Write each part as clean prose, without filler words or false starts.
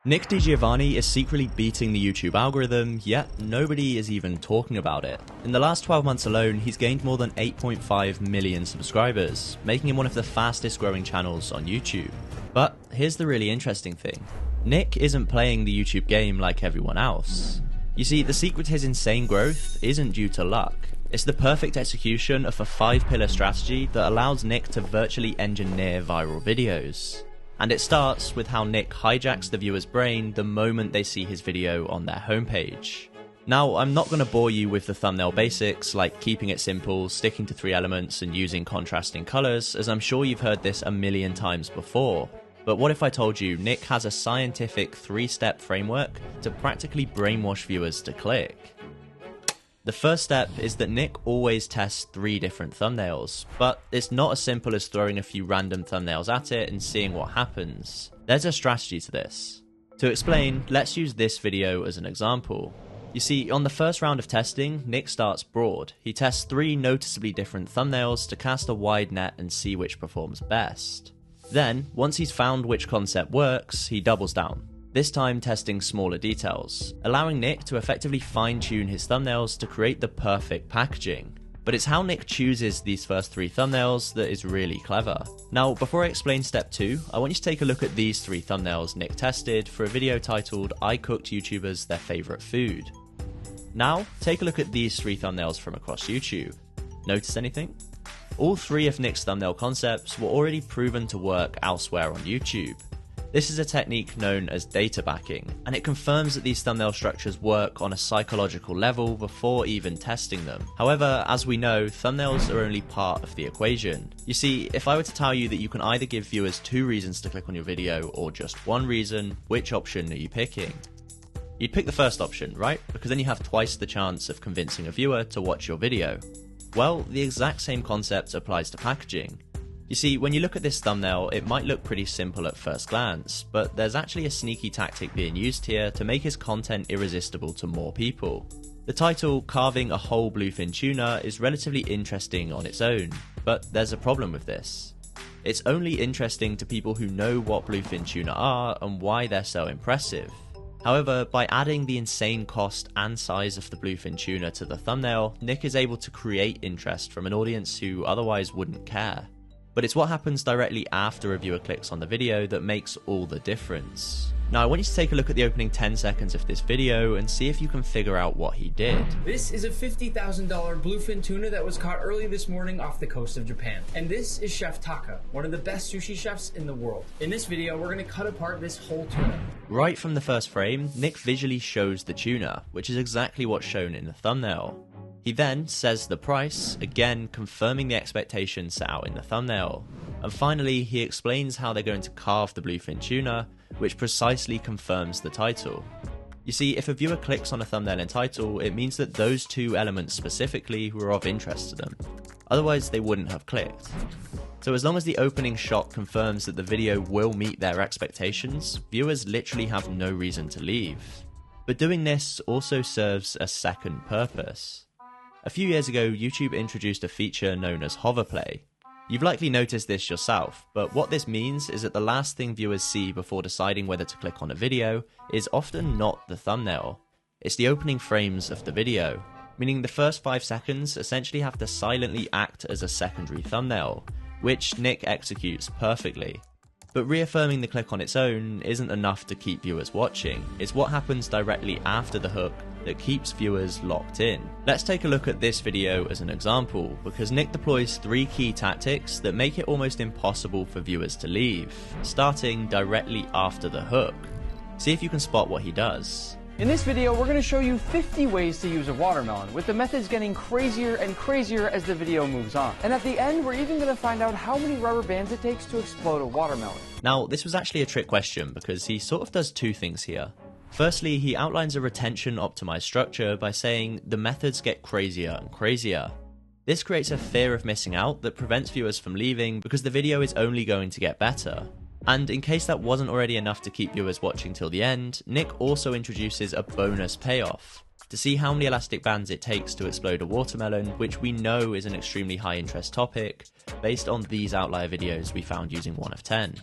Nick DiGiovanni is secretly beating the YouTube algorithm, yet nobody is even talking about it. In the last 12 months alone, he's gained more than 8.5 million subscribers, making him one of the fastest growing channels on YouTube. But here's the really interesting thing. Nick isn't playing the YouTube game like everyone else. You see, the secret to his insane growth isn't due to luck. It's the perfect execution of a 5-pillar strategy that allows Nick to virtually engineer viral videos. And it starts with how Nick hijacks the viewer's brain the moment they see his video on their homepage. Now, I'm not going to bore you with the thumbnail basics like keeping it simple, sticking to 3 elements and using contrasting colours, as I'm sure you've heard this a million times before. But what if I told you Nick has a scientific 3-step framework to practically brainwash viewers to click? The first step is that Nick always tests 3 different thumbnails, but it's not as simple as throwing a few random thumbnails at it and seeing what happens. There's a strategy to this. To explain, let's use this video as an example. You see, on the first round of testing, Nick starts broad. He tests 3 noticeably different thumbnails to cast a wide net and see which performs best. Then, once he's found which concept works, he doubles down. This time testing smaller details, allowing Nick to effectively fine-tune his thumbnails to create the perfect packaging. But it's how Nick chooses these first 3 thumbnails that is really clever. Now, before I explain step 2, I want you to take a look at these 3 thumbnails Nick tested for a video titled "I Cooked YouTubers Their Favourite Food." Now, take a look at these 3 thumbnails from across YouTube. Notice anything? All 3 of Nick's thumbnail concepts were already proven to work elsewhere on YouTube. This is a technique known as data backing, and it confirms that these thumbnail structures work on a psychological level before even testing them. However, as we know, thumbnails are only part of the equation. You see, if I were to tell you that you can either give viewers 2 reasons to click on your video or just 1 reason, which option are you picking? You'd pick the first option, right? Because then you have twice the chance of convincing a viewer to watch your video. Well, the exact same concept applies to packaging. You see, when you look at this thumbnail, it might look pretty simple at first glance, but there's actually a sneaky tactic being used here to make his content irresistible to more people. The title, "Carving a Whole Bluefin Tuna," is relatively interesting on its own, but there's a problem with this. It's only interesting to people who know what bluefin tuna are and why they're so impressive. However, by adding the insane cost and size of the bluefin tuna to the thumbnail, Nick is able to create interest from an audience who otherwise wouldn't care. But it's what happens directly after a viewer clicks on the video that makes all the difference. Now, I want you to take a look at the opening 10 seconds of this video and see if you can figure out what he did. This is a $50,000 bluefin tuna that was caught early this morning off the coast of Japan. And this is Chef Taka, one of the best sushi chefs in the world. In this video, we're going to cut apart this whole tuna. Right from the first frame, Nick visually shows the tuna, which is exactly what's shown in the thumbnail. He then says the price, again confirming the expectations set out in the thumbnail. And finally, he explains how they're going to carve the bluefin tuna, which precisely confirms the title. You see, if a viewer clicks on a thumbnail and title, it means that those 2 elements specifically were of interest to them. Otherwise, they wouldn't have clicked. So as long as the opening shot confirms that the video will meet their expectations, viewers literally have no reason to leave. But doing this also serves a second purpose. A few years ago, YouTube introduced a feature known as hoverplay. You've likely noticed this yourself, but what this means is that the last thing viewers see before deciding whether to click on a video is often not the thumbnail. It's the opening frames of the video, meaning the first 5 seconds essentially have to silently act as a secondary thumbnail, which Nick executes perfectly. But reaffirming the click on its own isn't enough to keep viewers watching. It's what happens directly after the hook that keeps viewers locked in. Let's take a look at this video as an example, because Nick deploys 3 key tactics that make it almost impossible for viewers to leave, starting directly after the hook. See if you can spot what he does. In this video, we're going to show you 50 ways to use a watermelon, with the methods getting crazier and crazier as the video moves on. And at the end, we're even going to find out how many rubber bands it takes to explode a watermelon. Now, this was actually a trick question because he sort of does 2 things here. Firstly, he outlines a retention optimized structure by saying the methods get crazier and crazier. This creates a fear of missing out that prevents viewers from leaving because the video is only going to get better. And in case that wasn't already enough to keep viewers watching till the end, Nick also introduces a bonus payoff to see how many elastic bands it takes to explode a watermelon, which we know is an extremely high interest topic based on these outlier videos we found using 1 of 10.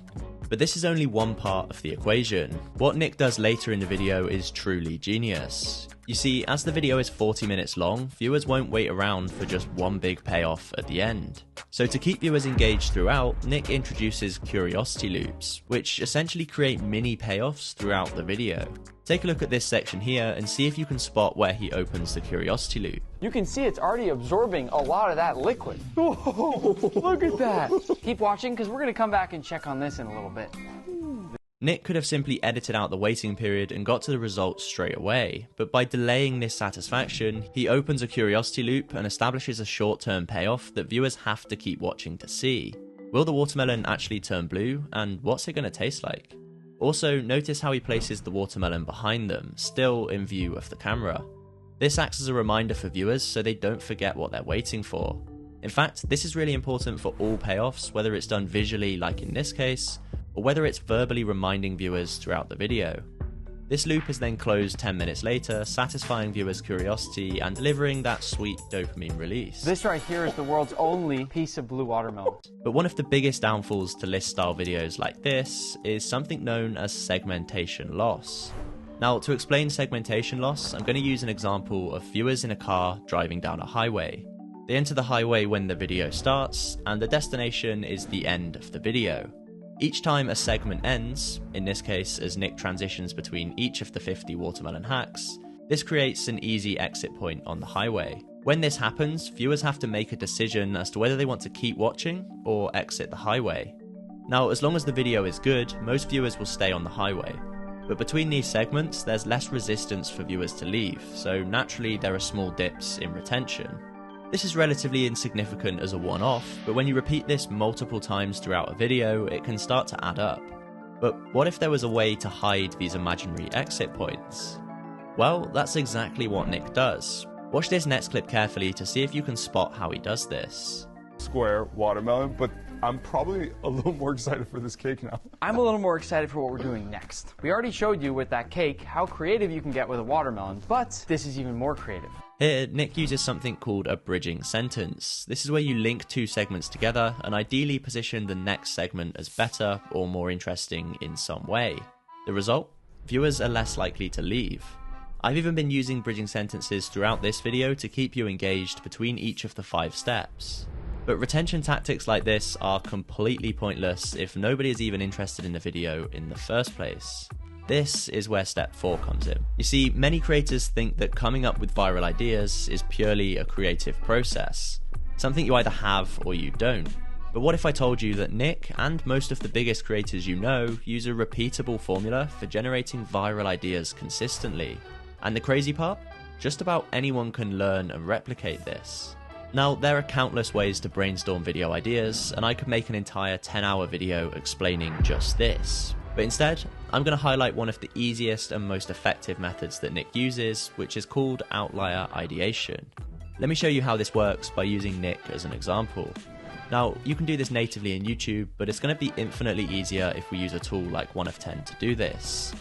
But this is only one part of the equation. What Nick does later in the video is truly genius. You see, as the video is 40 minutes long, viewers won't wait around for just one big payoff at the end. So to keep viewers engaged throughout, Nick introduces curiosity loops, which essentially create mini payoffs throughout the video. Take a look at this section here and see if you can spot where he opens the curiosity loop. You can see it's already absorbing a lot of that liquid. Whoa, look at that. Keep watching because we're going to come back and check on this in a little bit. Nick could have simply edited out the waiting period and got to the results straight away, but by delaying this satisfaction, he opens a curiosity loop and establishes a short-term payoff that viewers have to keep watching to see. Will the watermelon actually turn blue, and what's it going to taste like? Also, notice how he places the watermelon behind them, still in view of the camera. This acts as a reminder for viewers so they don't forget what they're waiting for. In fact, this is really important for all payoffs, whether it's done visually like in this case, or whether it's verbally reminding viewers throughout the video. This loop is then closed 10 minutes later, satisfying viewers' curiosity and delivering that sweet dopamine release. This right here is the world's only piece of blue watermelon. But one of the biggest downfalls to list-style videos like this is something known as segmentation loss. Now, to explain segmentation loss, I'm going to use an example of viewers in a car driving down a highway. They enter the highway when the video starts, and the destination is the end of the video. Each time a segment ends, in this case as Nick transitions between each of the 50 watermelon hacks, this creates an easy exit point on the highway. When this happens, viewers have to make a decision as to whether they want to keep watching or exit the highway. Now, as long as the video is good, most viewers will stay on the highway. But between these segments, there's less resistance for viewers to leave, so naturally there are small dips in retention. This is relatively insignificant as a one-off, but when you repeat this multiple times throughout a video, it can start to add up. But what if there was a way to hide these imaginary exit points? Well, that's exactly what Nick does. Watch this next clip carefully to see if you can spot how he does this. Square watermelon, but I'm probably a little more excited for this cake now. I'm a little more excited for what we're doing next. We already showed you with that cake how creative you can get with a watermelon, but this is even more creative. Here, Nick uses something called a bridging sentence. This is where you link two segments together and ideally position the next segment as better or more interesting in some way. The result? Viewers are less likely to leave. I've even been using bridging sentences throughout this video to keep you engaged between each of the 5 steps. But retention tactics like this are completely pointless if nobody is even interested in the video in the first place. This is where step 4 comes in. You see, many creators think that coming up with viral ideas is purely a creative process, something you either have or you don't. But what if I told you that Nick and most of the biggest creators you know use a repeatable formula for generating viral ideas consistently? And the crazy part? Just about anyone can learn and replicate this. Now, there are countless ways to brainstorm video ideas, and I could make an entire 10-hour video explaining just this. But instead, I'm going to highlight one of the easiest and most effective methods that Nick uses, which is called outlier ideation. Let me show you how this works by using Nick as an example. Now, you can do this natively in YouTube, but it's going to be infinitely easier if we use a tool like 1 of 10 to do this.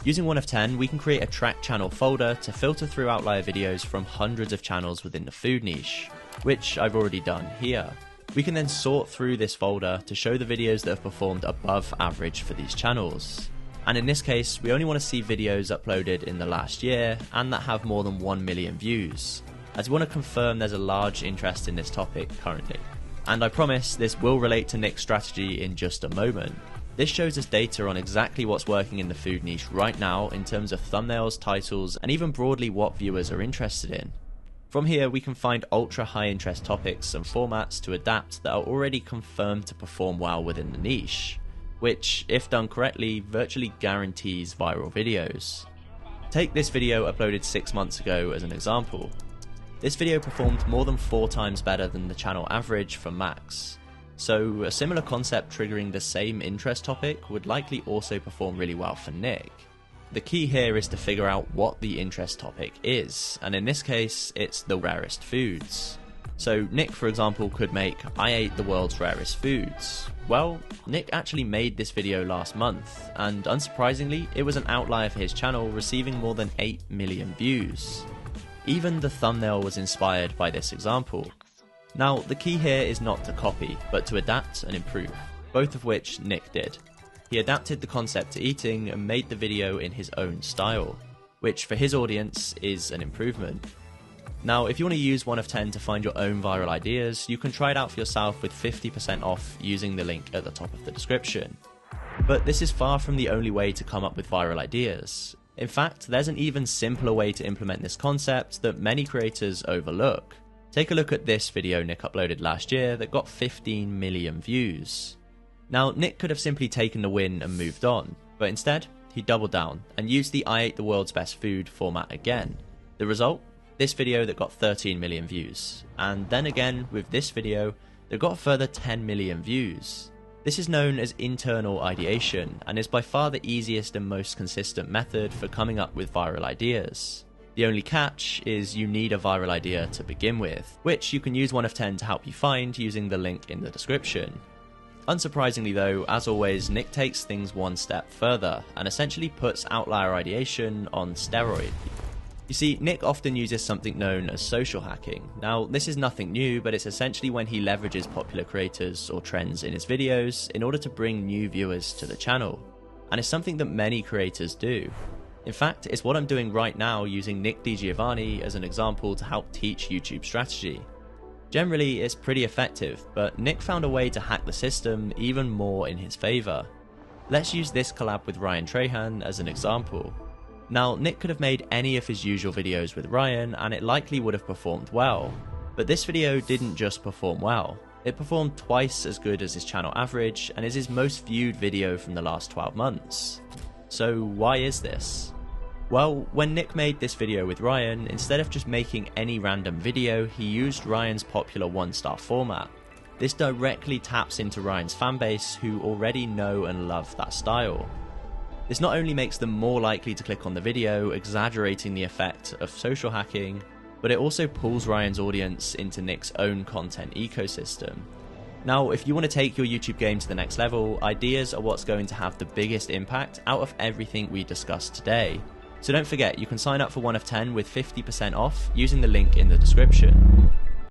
Using 1 of 10, we can create a track channel folder to filter through outlier videos from hundreds of channels within the food niche, which I've already done here. We can then sort through this folder to show the videos that have performed above average for these channels. And in this case, we only want to see videos uploaded in the last year and that have more than 1 million views, as we want to confirm there's a large interest in this topic currently. And I promise this will relate to Nick's strategy in just a moment. This shows us data on exactly what's working in the food niche right now in terms of thumbnails, titles, and even broadly what viewers are interested in. From here, we can find ultra high interest topics and formats to adapt that are already confirmed to perform well within the niche, which, if done correctly, virtually guarantees viral videos. Take this video uploaded 6 months ago as an example. This video performed more than 4 times better than the channel average for Max. So a similar concept triggering the same interest topic would likely also perform really well for Nick. The key here is to figure out what the interest topic is, and in this case, it's the rarest foods. So Nick, for example, could make "I ate the world's rarest foods." Well, Nick actually made this video last month, and unsurprisingly, it was an outlier for his channel, receiving more than 8 million views. Even the thumbnail was inspired by this example. Now, the key here is not to copy, but to adapt and improve, both of which Nick did. he adapted the concept to eating and made the video in his own style, which for his audience is an improvement. Now, if you want to use 1 of 10 to find your own viral ideas, you can try it out for yourself with 50% off using the link at the top of the description. But this is far from the only way to come up with viral ideas. In fact, there's an even simpler way to implement this concept that many creators overlook. Take a look at this video Nick uploaded last year that got 15 million views. Now, Nick could have simply taken the win and moved on, but instead, he doubled down and used the I ate the world's best food format again. The result? This video that got 13 million views. And then again, with this video, that got a further 10 million views. This is known as internal ideation and is by far the easiest and most consistent method for coming up with viral ideas. The only catch is you need a viral idea to begin with, which you can use 1 of 10 to help you find using the link in the description. Unsurprisingly though, as always, Nick takes things one step further and essentially puts outlier ideation on steroids. You see, Nick often uses something known as social hacking. Now, this is nothing new, but it's essentially when he leverages popular creators or trends in his videos in order to bring new viewers to the channel. And it's something that many creators do. In fact, it's what I'm doing right now using Nick DiGiovanni as an example to help teach YouTube strategy. Generally, it's pretty effective, but Nick found a way to hack the system even more in his favour. Let's use this collab with Ryan Trahan as an example. Now, Nick could have made any of his usual videos with Ryan and it likely would have performed well, but this video didn't just perform well. It performed twice as good as his channel average and is his most viewed video from the last 12 months. So why is this? Well, when Nick made this video with Ryan, instead of just making any random video, he used Ryan's popular 1-star format. This directly taps into Ryan's fanbase who already know and love that style. This not only makes them more likely to click on the video, exaggerating the effect of social hacking, but it also pulls Ryan's audience into Nick's own content ecosystem. Now, if you want to take your YouTube game to the next level, ideas are what's going to have the biggest impact out of everything we discussed today. So don't forget, you can sign up for 1 of 10 with 50% off using the link in the description.